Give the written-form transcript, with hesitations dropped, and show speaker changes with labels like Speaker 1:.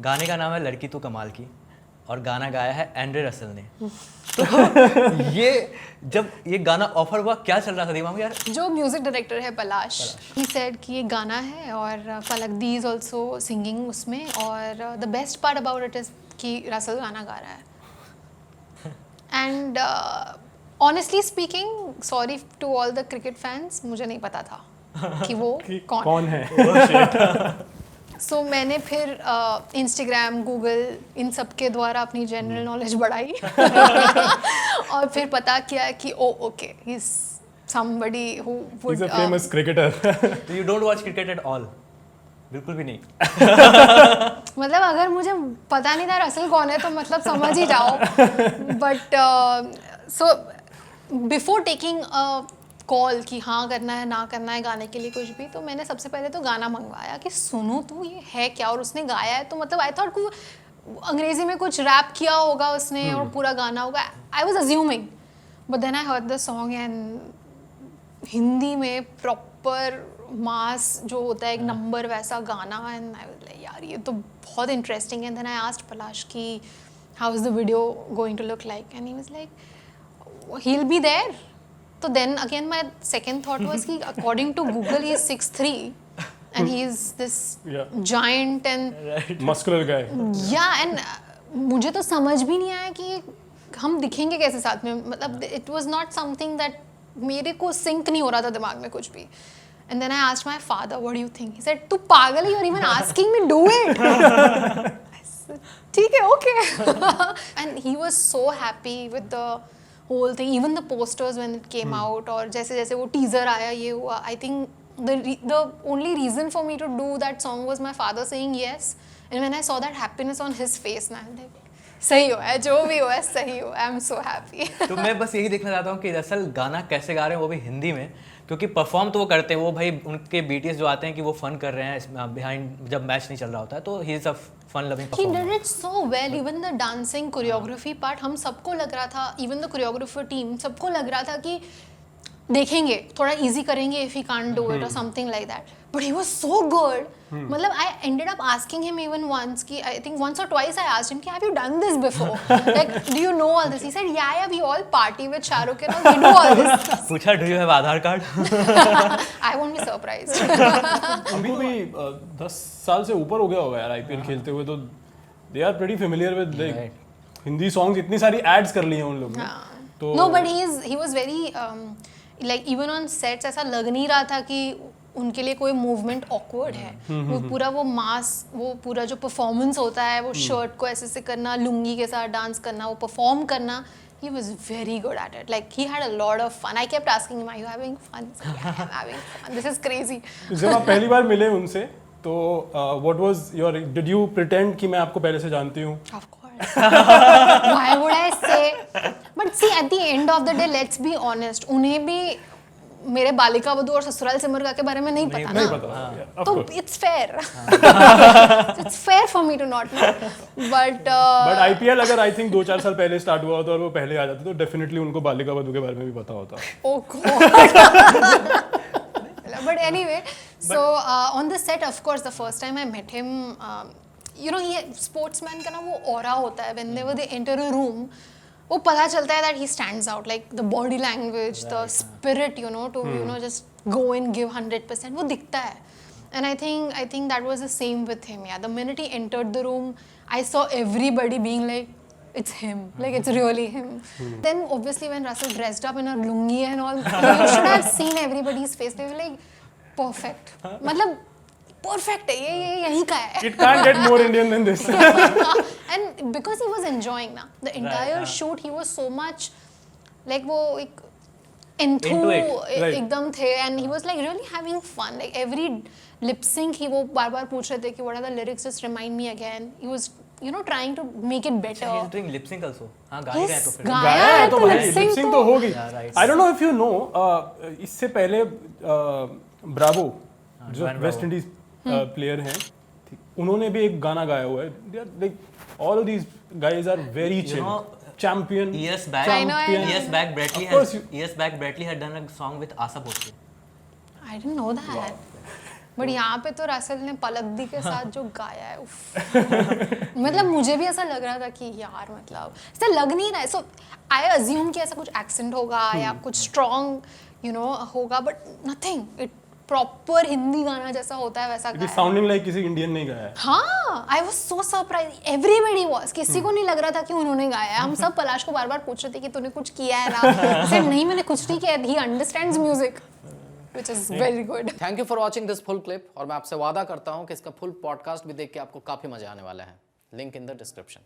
Speaker 1: गाने का नाम है लड़की तू कमाल की और गाना गाया है एंड्रे रसल ने। तो ये जब ये गाना ऑफर हुआ क्या चल रहा था दिमाग में यार?
Speaker 2: जो म्यूजिक डायरेक्टर है पलाश, ही सेड कि ये गाना है और Palak di is also singing उसमें, और the best part about it is कि रसल गाना गा रहा है। And honestly speaking, sorry to all the cricket fans, मुझे नहीं पता था कि वो कौन
Speaker 3: है।
Speaker 2: सो मैंने फिर इंस्टाग्राम, गूगल, इन सब के द्वारा अपनी जनरल नॉलेज बढ़ाई और फिर पता किया कि oh okay, he is somebody who would,
Speaker 3: He's a famous cricketer.
Speaker 1: You don't watch cricket at all? बिल्कुल भी नहीं।
Speaker 2: मतलब अगर मुझे पता नहीं था रसल कौन है तो मतलब समझ ही जाओ। But so before taking call कि हाँ करना है ना करना है गाने के लिए कुछ भी, तो मैंने सबसे पहले तो गाना मंगवाया कि सुनो तू ये है क्या, और उसने गाया है तो मतलब आई थॉट अंग्रेजी में कुछ रैप किया होगा उसने और पूरा गाना होगा, I was assuming. But then I heard the song and Hindi में प्रॉपर मास जो होता है एक नंबर वैसा गाना, एंड आई वाज लाइक यार ये तो बहुत इंटरेस्टिंग है। देन आई आस्क्ड पलाश कि how is the video going to look like, and he was like he will be there. So then again my second thought was कि according to Google he is 6'3" and he is this giant and
Speaker 3: Muscular guy.
Speaker 2: yeah, and मुझे तो समझ भी नहीं आया कि हम दिखेंगे कैसे साथ में, मतलब it was not something that मेरे को sync नहीं हो रहा था दिमाग में कुछ भी। And then I asked my father, what do you think? He said, तू पागल है, you're even asking me, do it. I said, ठीक है, okay. And he was so happy with the whole thing, even the posters when it came out, और जैसे जैसे वो teaser आया ये हुआ, I think the only reason for me to do that song was my father saying yes, and when I saw that happiness on his face, ना सही हो है, जो भी हो है सही हो, I am so happy.
Speaker 1: तो मैं बस यही देखना चाहता हूँ कि दरअसल गाना कैसे गा रहे हैं वो भी हिंदी में, क्योंकि परफॉर्म तो वो करते हैं, वो भाई उनके बीटीएस जो आते हैं कि वो फन कर रहे हैं बिहाइंड जब मैच नहीं चल रहा होता है, तो he is a fun loving
Speaker 2: He did it so well, even the dancing choreography part, हम सबको लग रहा था, even the choreographer team, सबको लग रहा था कि देखेंगे थोड़ा easy करेंगे if he can't do it or something like that, but he was so good. मतलब I ended up asking him even once कि I think once or twice I asked him कि have you done this before, like do you know all this? He said yeah we all party with Shah Rukh and all, we do all this.
Speaker 1: पूछा do you have Aadhaar card?
Speaker 2: I won't be surprised.
Speaker 3: उनको भी 10 साल से ऊपर हो गया होगा यार आईपीएल खेलते हुए, तो they are pretty familiar with like Hindi songs, इतनी सारी एड्स कर ली हैं उन लोगों ने। तो
Speaker 2: no but he was very like even on sets ऐसा लग नहीं रहा था कि उनके लिए कोई मूवमेंट ऑकवर्ड है। वो पूरा वो मास, वो पूरा जो परफॉर्मेंस होता है, वो शर्ट को ऐसे से करना, लुंगी के साथ डांस करना, वो परफॉर्म करना, he was very good at it. Like he had a lot of fun. I kept asking him, are you having fun? He said, yeah, I'm having fun. This is crazy.
Speaker 3: जब आप पहली बार मिले उनसे तो what was your, did you pretend कि मैं आपको पहले से जानती हूँ?
Speaker 2: Of course. Why would I say? But see, at the end of the day, let's be honest. उन्हें भी मेरे बालिका वधू और ससुराल सिमर के बारे में नहीं पता
Speaker 3: नहीं
Speaker 2: ना,
Speaker 3: पता,
Speaker 2: तो it's fair. It's fair for me to not know. But
Speaker 3: IPL अगर आई थिंक 2-4 साल पहले स्टार्ट हुआ होता और वो पहले आ जाते तो डेफिनेटली उनको बालिका वधू के बारे में भी पता होता।
Speaker 2: oh god. But anyway, so on the set, of course, the first time I met him, you know, he sportsman का ना वो aura होता है, whenever they enter a room, वो पता चलता है that he stands out, like the body language, the spirit, you know, to you know just go and give 100%, वो दिखता है. And I think that was the same with him. Yeah, the minute he entered the room, I saw everybody being like, it's him, like it's really him. Then obviously when Russell dressed up in a lungi and all, you should have seen everybody's face. They were like, perfect. मतलब perfect है ये यहीं का है.
Speaker 3: It can't get more Indian than this.
Speaker 2: And because he was enjoying ना, the entire shoot he was so much like वो एक
Speaker 1: Into it,
Speaker 3: right.
Speaker 2: एकदम थे, and he was like really having fun. Like every lip sync he वो बार-बार पूछ रहे थे कि what are the lyrics, just remind me again. He was you know trying to make it better.
Speaker 1: He is doing lip sync also. हाँ गा ही रहे हैं तो फिर
Speaker 2: गाया है तो
Speaker 3: भाई
Speaker 2: lip sync
Speaker 3: लिपसिंग तो होगी।
Speaker 1: Yeah, right.
Speaker 3: I don't know if you know, इससे पहले ब्रावो जो
Speaker 1: Van
Speaker 3: वेस्ट इंडीज प्लेयर हैं, उन्होंने भी एक गाना गाया हुआ है। They are like all of these guys are very chill.
Speaker 1: know,
Speaker 3: Champion.
Speaker 1: Years back,
Speaker 2: I know.
Speaker 1: Brett Lee had done a song with Asa Bhosle.
Speaker 2: I didn't know that. But यहाँ पे तो रसल ने पलक दी के साथ जो गाया है उफ। मतलब मुझे भी ऐसा लग रहा था कि यार मतलब ऐसा लग नहीं रहा है, सो आई अज्यूम कि ऐसा कुछ एक्सेंट होगा या कुछ स्ट्रॉन्ग होगा, but nothing, it proper Hindi गाना जैसा होता है वैसा
Speaker 3: इट इज
Speaker 2: गाया।
Speaker 3: साउंडिंग लाइक किसी इंडियन ने गाया है।
Speaker 2: हाँ, I was so surprise, everybody was, किसी को नहीं लग रहा था कि उन्होंने गाया है। हम सब पलाश को बार बार पूछ रहे थे कि तूने कुछ किया है ना, सर नहीं मैंने कुछ नहीं किया, he understands music, which is very good.
Speaker 4: Thank you for watching this full clip, और मैं आपसे वादा करता हूँ कि इसका फुल पॉडकास्ट भी देख के आपको काफ़ी मजा आने वाला है। Link in the description.